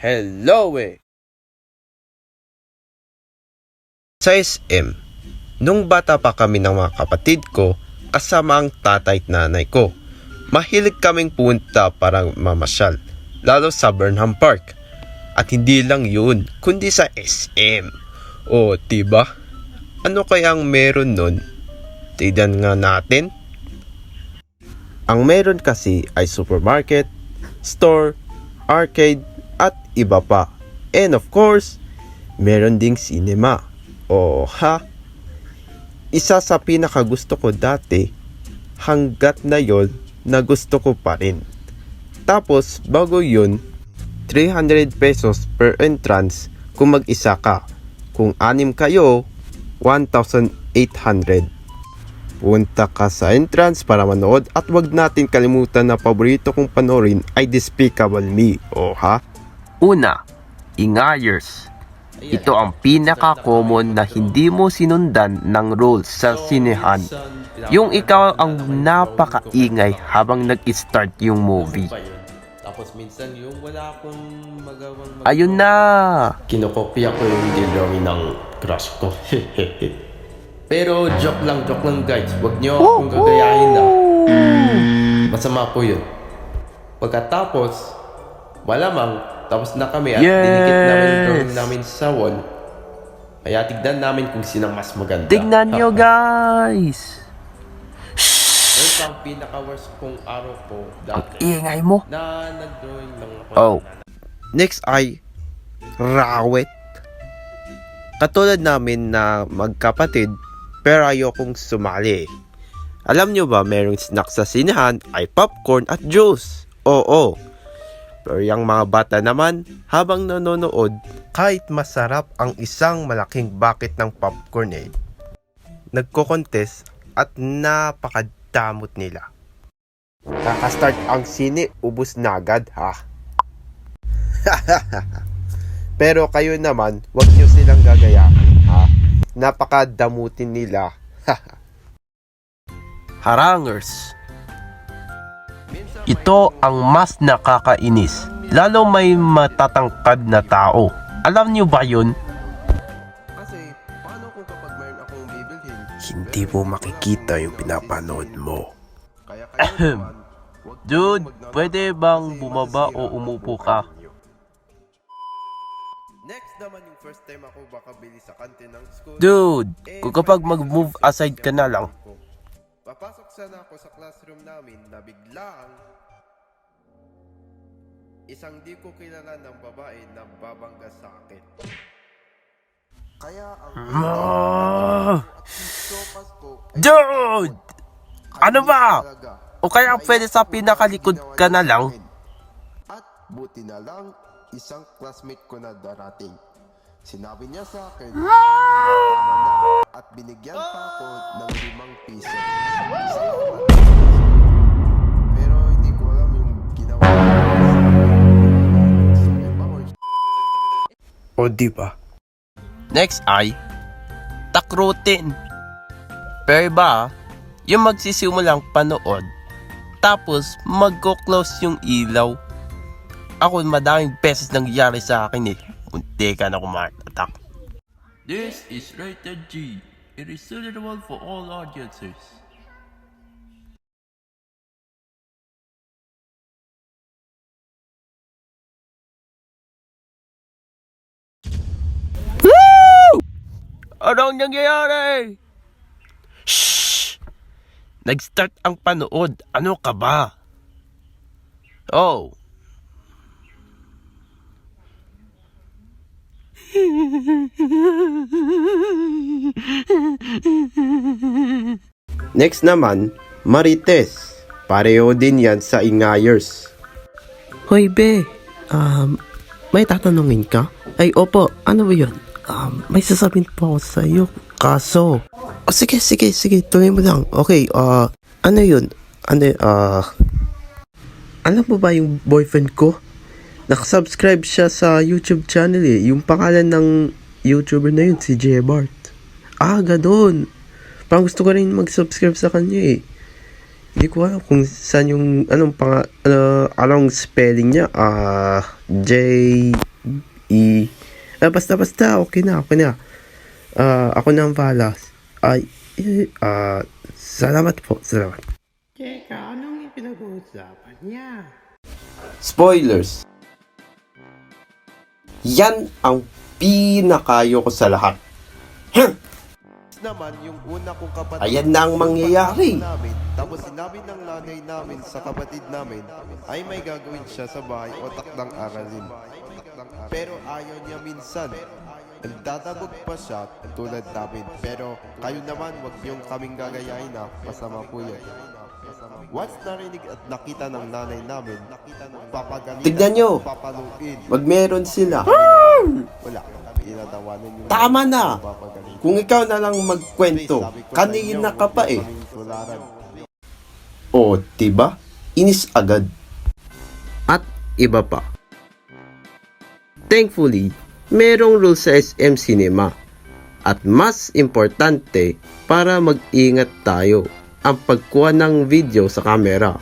Hello Sa SM, nung bata pa kami ng mga kapatid ko, kasama ang tatay at nanay ko, mahilig kaming punta para mamasyal, lalo sa Burnham Park. At hindi lang yun, kundi sa SM. O, diba? Ano kayang meron nun? Tignan nga natin. Ang meron kasi ay supermarket, store, arcade, at iba pa. And of course, meron ding cinema. O ha? Isa sa pinakagusto ko dati, hanggat na yon na gusto ko pa rin. Tapos, bago yun, 300 pesos per entrance kung mag-isa ka. Kung 6 kayo, 1,800. Punta ka sa entrance para manood at wag natin kalimutan na paborito kong panoorin ay Despicable Me. O ha? Una, ingayers. Ito ang pinaka-common na hindi mo sinundan ng rules sa sinehan. Yung ikaw ang napakaingay habang nag-start yung movie. Tapos minsan yung wala akong magawang Ayun na! kinokopya ko yung drawing ng crush ko. Pero joke lang guys. Huwag nyo akong gagayahin na. Masama po yun. Pagkatapos, malamang, tapos na kami at dinikit namin yung drawing namin sa wall. Kaya tignan namin kung sinang mas maganda. Tignan nyo guys! Ito ang pinaka-worst kong araw ko dati. Ingay mo! Na nag-drawing lang ako. Oh. Next ay rawet. Katulad namin na magkapatid, pero ayokong sumali. Alam nyo ba, merong snack sa sinehan ay popcorn at juice. Oo. Pero yung mga bata naman, habang nanonood, kahit masarap ang isang malaking bucket ng popcorn nagko-contest at napakadamot nila. Kakastart ang sine, ubos na agad ha. Pero kayo naman, wag nyo silang gagayahin ha. Napakadamutin nila. Harangers. Ito ang mas nakakainis, lalo may matatangkad na tao. Alam niyo ba yun? Kasi, paano kung kapag mayroon akong bibilhin? Hindi mo makikita yung pinapanood mo. Kaya kayo naman, wag Dude, pwede bang bumaba o umupo ka? Next naman yung first time ako makabili sa kantin ng school. Dude, kung kapag mag-move aside ka na lang. Papasok sana ako sa classroom namin na biglang isang di ko kilala ng babae na babangga sa akin. Kaya ang sopas ko Dude! Ano ba? O kaya pwede sa pinakalikod ka na lang? At buti na lang, isang classmate ko na darating. Sinabi niya sa akin, tama na, at binigyan pa ako ng 5 piso. Salamat. Pero hindi ko alam yung ginawa niya. O diba? Next ay takrutin. Pero ba, yung magsisimulang panood, tapos magko-close yung ilaw. Ako madaming beses nangyari sa akin Munti ka na kumatatak. This is rated G. It is suitable for all audiences. Woo! Anong nangyayari? Shh! Nag-start ang panood. Ano ka ba? Oh. Next naman, Marites. Pareho din yan sa ingayers. Hoy be, may tatanungin ka? Ay opo, ano ba yun? May sasabihin po ako sa iyo. Kaso, sige, tuloy mo lang. Okay, ano yun? Alam mo ba yung boyfriend ko? Nakasubscribe siya sa YouTube channel Yung pangalan ng YouTuber na yun, si Jebart. Ganun. Parang gusto ko rin mag-subscribe sa kanya Hindi ko alam kung saan yung, anong spelling niya. Basta, okay na. Ako na ang balas. Salamat po, salamat. Teka, anong pinag-uusapan niya? Spoilers! Yan ang pinakayo ko sa lahat. Naman yung una kong kapatid. Ayan na ang mangyayari. Tapos sinabi ng nanay namin sa kapatid namin ay may gagawin siya sa bahay o takdang aralin. Pero ayaw niya minsan. Nagdadabog pa siya tulad namin. Pero kayo naman wag niyong kaming gagayain na masama po yan. Once narinig at nakita ng nanay namin, papagalitan, tignan nyo, papaluin. Wag meron sila. Wala. Inatawanan yung tama na. Kung ikaw na lang magkwento, kanina ka pa eh. O, diba? Inis agad. At iba pa. Thankfully, merong rules sa SM Cinema. At mas importante, para mag-ingat tayo, ang pagkuha ng video sa camera.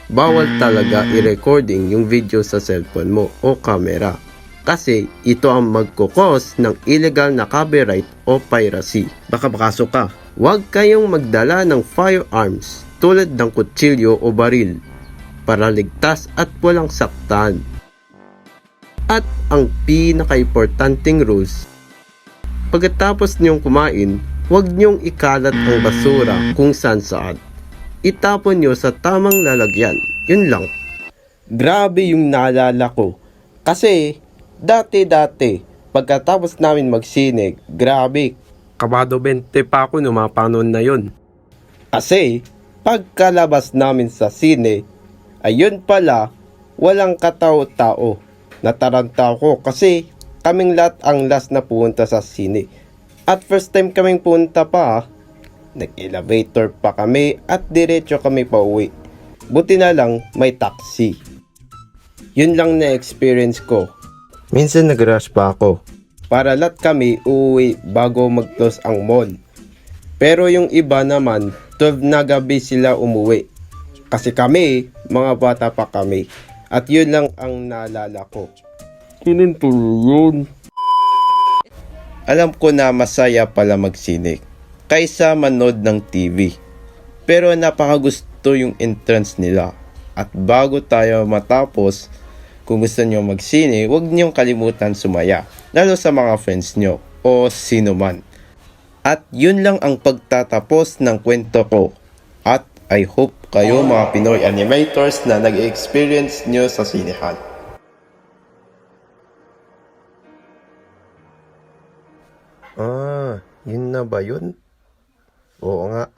Bawal talaga i-recording yung video sa cellphone mo o camera. Kasi ito ang magkukos ng illegal na copyright o piracy. Baka makasok ka. Huwag kayong magdala ng firearms tulad ng kutsilyo o baril para ligtas at walang saktan. At ang pinaka-importanting rules, pagkatapos niyong kumain, huwag niyong ikalat ang basura kung saan. Itapon niyo sa tamang lalagyan. Yun lang. Grabe yung naalala ko. Kasi dati, pagkatapos namin magsine, grabe, kabado 20 pa ako nung mga panon na yun. Kasi, pagkalabas namin sa sine, ayun pala, walang katao-tao. Nataranta ako kasi kaming lahat ang last na punta sa sine. At first time kaming punta pa, nag-elevator pa kami at diretso kami pa uwi. Buti na lang may taxi. Yun lang na experience ko. Minsan nag-rush pa ako para lahat kami uuwi bago mag-close ang mall. Pero yung iba naman, 12 na gabi sila umuwi. Kasi kami, mga bata pa kami. At yun lang ang naalala ko. Kinintuloy yun. Alam ko na masaya pala magsine kaysa manood ng TV. Pero napakagusto yung entrance nila. At bago tayo matapos, kung gusto nyo magsine, huwag nyong kalimutan sumaya, lalo sa mga friends nyo o sino man. At yun lang ang pagtatapos ng kwento ko. At I hope kayo mga Pinoy animators na nag-experience nyo sa sinehan. Yun na ba yun? Oo nga.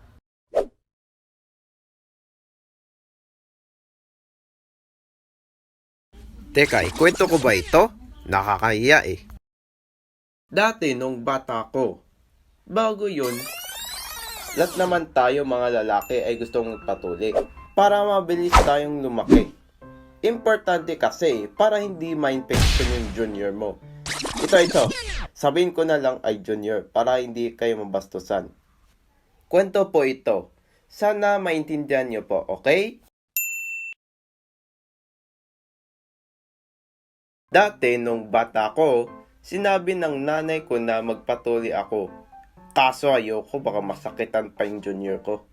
Teka, ikwento ko ba ito? Nakakahiya eh. Dati nung bata ko, bago yun, lahat naman tayo mga lalaki ay gustong magpatuli para mabilis tayong lumaki. Importante kasi para hindi ma-infection yung junior mo. Ito, sabihin ko na lang ay junior para hindi kayo mabastusan. Kwento po ito. Sana maintindihan nyo po, okay? Dati nung bata ko, sinabi ng nanay ko na magpatuli ako. Kaso ayoko baka masakitan pa yung junior ko.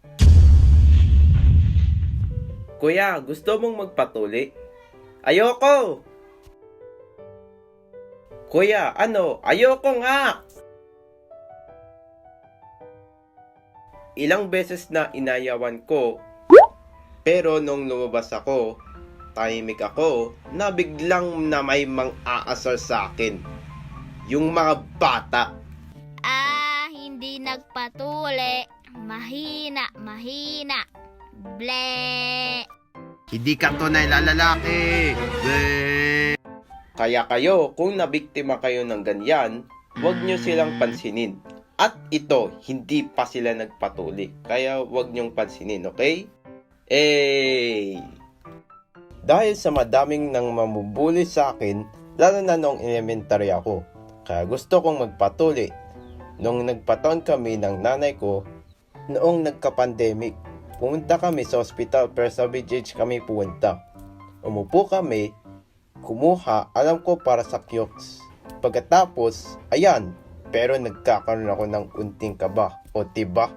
Kuya, gusto mong magpatuli? Ayoko! Kuya, ano? Ayoko nga! Ilang beses na inayawan ko, pero nung lumabas ako, tahimik ako na biglang na may mang-aasar sa akin. Yung mga bata. Hindi nagpatuli. Mahina. Ble. Hindi ka tunay na lalaki. Kaya kayo, kung nabiktima kayo ng ganyan, huwag nyo silang pansinin. At ito, hindi pa sila nagpatuli. Kaya huwag nyong pansinin, okay? Dahil sa madaming nang mamubuli sa akin, lalo na nung elementary ako. Kaya gusto kong magpatuli. Nung nagpataon kami ng nanay ko, noong nagka-pandemic, pumunta kami sa ospital pero sa BGH kami pumunta. Umupo kami, kumuha, alam ko para sa cukes. Pagkatapos, ayan, pero nagkakaroon ako ng unting kaba, o tiba?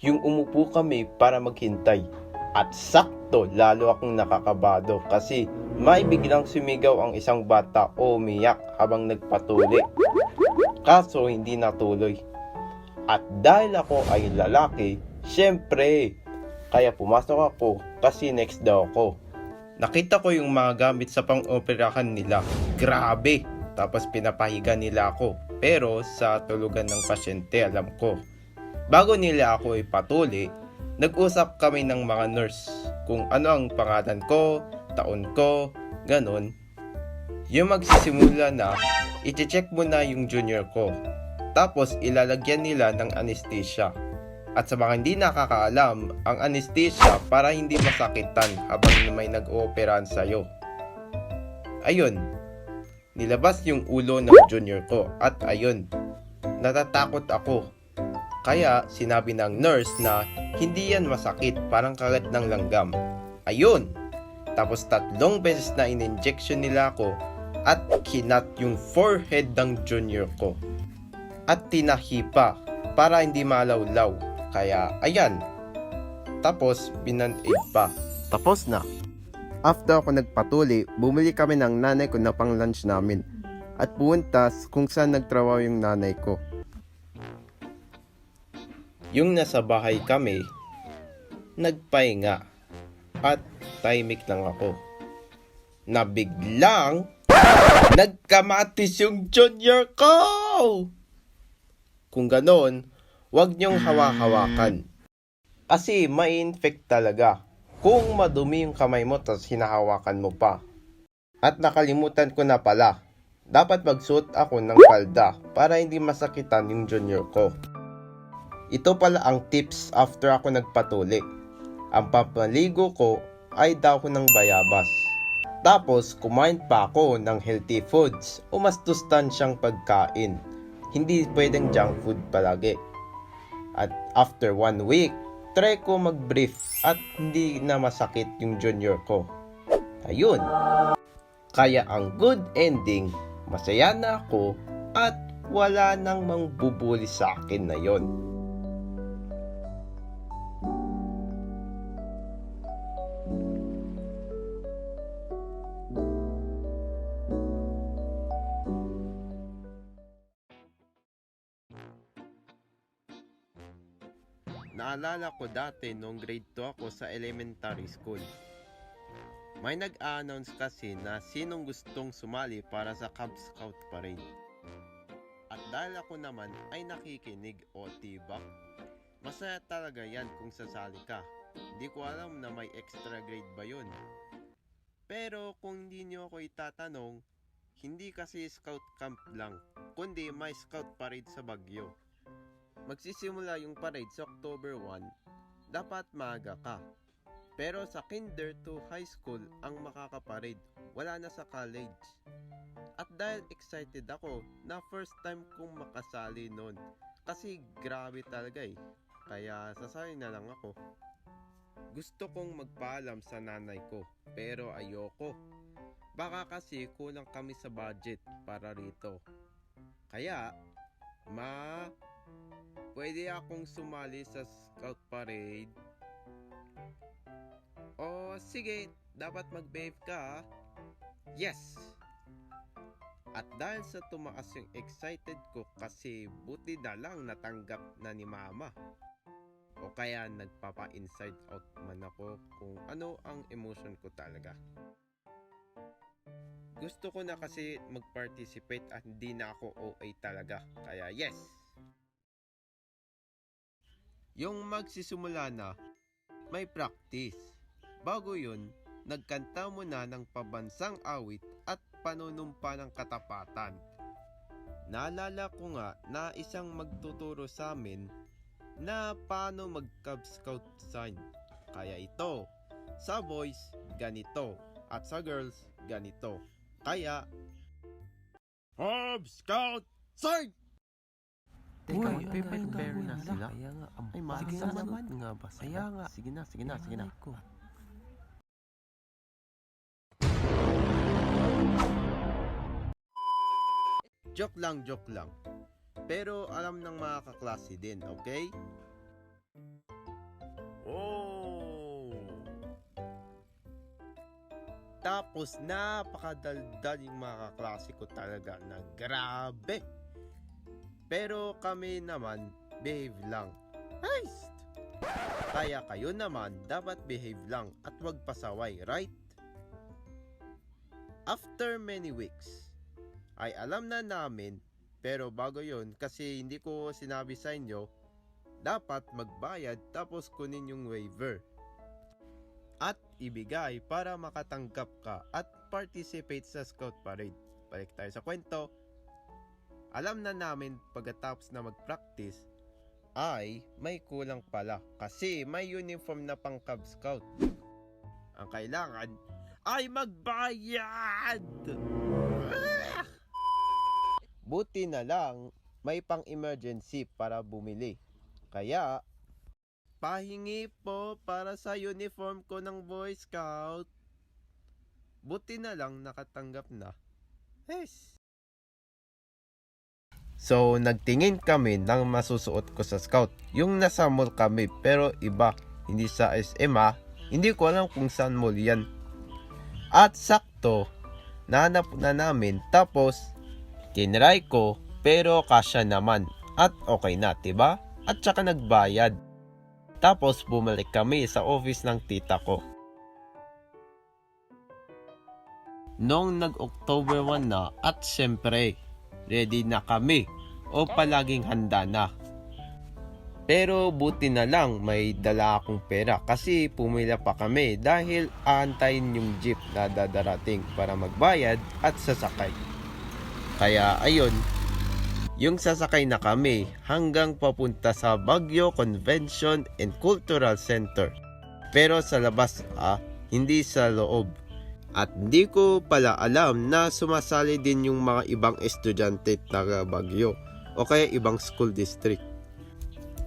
Yung umupo kami para maghintay. At sakto, lalo akong nakakabado kasi may biglang sumigaw ang isang bata o umiyak habang nagpatuli. Kaso hindi natuloy. At dahil ako ay lalaki, syempre, kaya pumasok ako kasi next daw ako. Nakita ko yung mga gamit sa pang-operahan nila. Grabe! Tapos pinapahiga nila ako. Pero sa tulugan ng pasyente, alam ko. Bago nila ako ipatuli, nag-usap kami ng mga nurse kung ano ang pangalan ko, taon ko, ganon. Yung magsisimula na, i-check mo na yung junior ko. Tapos ilalagyan nila ng anesthesia. At sa mga hindi nakakaalam, ang anesthesia para hindi masakitan habang may nag-ooperan sa'yo. Ayun, nilabas yung ulo ng junior ko at ayun, natatakot ako. Kaya sinabi ng nurse na hindi yan masakit, parang kagat ng langgam. Ayun! Tapos 3 beses na in-injection nila ako at kinat yung forehead ng junior ko. At tinahipa para hindi malawlaw. Kaya ayan. Tapos binan-aid pa. Tapos na. After ako nagpatuli, bumili kami ng nanay ko na pang lunch namin. At pumuntas kung saan nagtrabaho yung nanay ko. Yung nasa bahay kami, nagpahinga at tahimik lang ako. Na biglang, nagkamatis yung junior ko! Kung ganon, wag niyong hawa-hawakan. Kasi may-infect talaga. Kung madumi yung kamay mo tapos hinahawakan mo pa. At nakalimutan ko na pala, dapat magsuot ako ng palda para hindi masakitan yung junior ko. Ito pala ang tips after ako nagpatuli. Ang pampaligo ko ay dahon ng bayabas. Tapos kumain pa ako ng healthy foods o mas sustansyang pagkain. Hindi pwedeng junk food palagi. At after 1 week, try ko mag-brief at hindi na masakit yung junior ko. Ayun. Kaya ang good ending, masaya na ako at wala nang mangbubuli sa akin na yon. Naalala ko dati nung grade 2 ako sa elementary school. May nag-a-announce kasi na sinong gustong sumali para sa Cub Scout Parade. At dahil ako naman ay nakikinig o tiba, masaya talaga yan kung sasali ka. Hindi ko alam na may extra grade ba yun. Pero kung hindi nyo ako itatanong, hindi kasi scout camp lang, kundi may scout parade sa Baguio. Magsisimula yung parade sa October 1, dapat maaga ka. Pero sa kinder to high school ang makakaparade, wala na sa college. At dahil excited ako na first time kong makasali noon, kasi grabe talaga eh, kaya sasali na lang ako. Gusto kong magpaalam sa nanay ko, pero ayoko. Baka kasi kulang kami sa budget para rito. Kaya, pwede akong sumali sa scout parade? O sige, dapat mag-behave ka. Yes! At dahil sa tumaas yung excited ko kasi buti na lang natanggap na ni mama. O kaya nagpapa-inside out man ako kung ano ang emotion ko talaga. Gusto ko na kasi mag-participate at hindi na ako OA talaga. Kaya yes! Yung magsisimula na, may practice. Bago yun, nagkanta muna ng pabansang awit at panunumpa ng katapatan. Naalala ko nga na isang magtuturo sa amin na paano mag-Cub Scout sign. Kaya ito, sa boys, ganito. At sa girls, ganito. Kaya, Cub Scout sign! Teka, prepare na sila. Ay, masama naman nga ba sila? Kaya nga. Sige na. Joke lang, joke lang. Pero alam ng mga kaklase din, okay? Oh! Tapos napakadaldal yung mga kaklase ko talaga na grabe. Pero kami naman, behave lang. Nice! Kaya kayo naman, dapat behave lang at wag pasaway, right? After many weeks, ay alam na namin, pero bago yon kasi hindi ko sinabi sa inyo, dapat magbayad tapos kunin yung waiver. At ibigay para makatanggap ka at participate sa Scout Parade. Balik tayo sa kwento. Alam na namin pagkatapos na mag-practice, ay may kulang pala kasi may uniform na pang Cub Scout. Ang kailangan ay magbayad! Buti na lang may pang emergency para bumili. Kaya pahingi po para sa uniform ko ng Boy Scout. Buti na lang nakatanggap na. Yes. So, nagtingin kami ng masusuot ko sa Scout. Yung nasa mall kami, pero iba. Hindi sa SM ha. Hindi ko alam kung saan mall yan. At sakto, nahanap na namin. Tapos, kinry ko, pero kasya naman. At okay na, diba? At saka nagbayad. Tapos, bumalik kami sa office ng tita ko. Noong nag-October 1 na, at syempre, ready na kami o palaging handa na. Pero buti na lang may dala akong pera kasi pumila pa kami dahil aantayin yung jeep na dadarating para magbayad at sasakay. Kaya ayun, yung sasakay na kami hanggang papunta sa Baguio Convention and Cultural Center. Pero sa labas hindi sa loob. At hindi ko pala alam na sumasali din yung mga ibang estudyante taga Baguio o kaya ibang school district.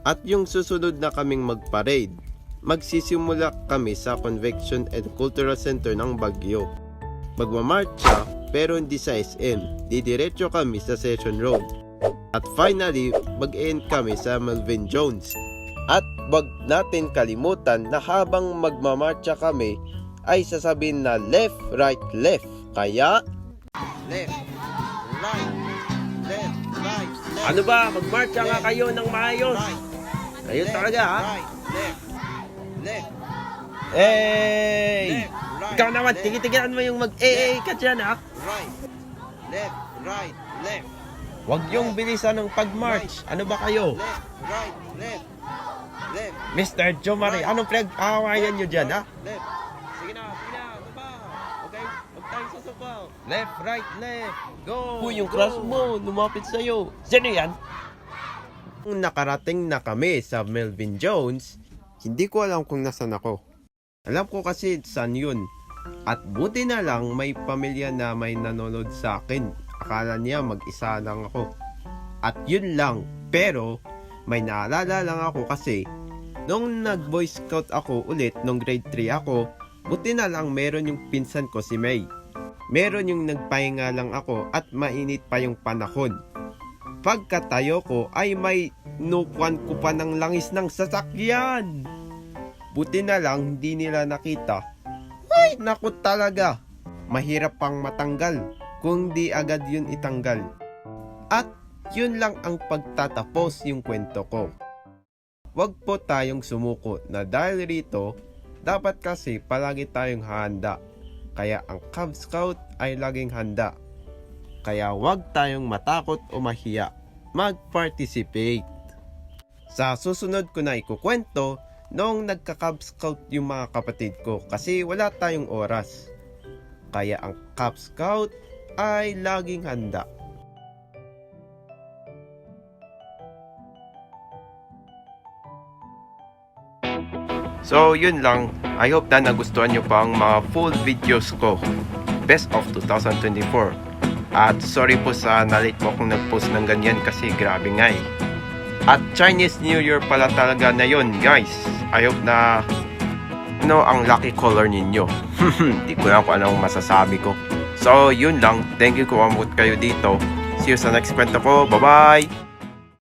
At yung susunod na kaming mag-parade, magsisimula kami sa Convention and Cultural Center ng Baguio. Magmamarcha pero hindi sa SM, didiretso kami sa Session Road. At finally, mag-end kami sa Melvin Jones. At wag natin kalimutan na habang magmamarcha kami, ay sasabihin na left, right, left. Kaya, left, right, left, right, left. Ano ba? Magmarcha nga kayo ng maayos. Ayun talaga ha. Right, left, left, Hey! right, Ikaw naman, left, tigitigilan mo yung mag-AA ka dyan ha. right, left, right, left, Huwag yung bilisan ng pag-march. Ano ba kayo? left, right, left, left, Mr. Jomari, anong pinag-aawayan nyo dyan ha? left. Sige na, ano ba? Okay, huwag tayong susubaw. Left, right, left. Go! Uy, yung crush mo, lumapit sa'yo. Sino yan? Nung nakarating na kami sa Melvin Jones, hindi ko alam kung nasan ako. Alam ko kasi saan yun. At buti na lang may pamilya na may nanonood sa akin. Akala niya mag-isa lang ako. At yun lang. Pero may naalala lang ako kasi nung nag-Boy Scout ako ulit nung grade 3 ako, buti na lang meron yung pinsan ko si May. Meron yung nagpahinga lang ako at mainit pa yung panahon. Pagkatayo ko ay may nukuan ko pa ng langis ng sasakyan. Buti na lang hindi nila nakita. Ay, naku talaga. Mahirap pang matanggal kung di agad yun itanggal. At yun lang ang pagtatapos yung kwento ko. Huwag po tayong sumuko na dahil rito, dapat kasi palagi tayong handa. Kaya ang Cub Scout ay laging handa. Kaya huwag tayong matakot o mahiya. Mag-participate. Sa susunod ko na ikukwento noong nagka-Cub Scout yung mga kapatid ko kasi wala tayong oras. Kaya ang Cub Scout ay laging handa. So yun lang. I hope na nagustuhan nyo pa ang mga full videos ko. Best of 2024. At sorry po sa na-late po akong nag-post ng ganyan kasi grabe nga eh. At Chinese New Year pala talaga na yun guys. I hope na ang lucky color ninyo. Di ko lang kung anong masasabi ko. So yun lang. Thank you kung umabot kayo dito. See you sa next kwento ko. Bye-bye!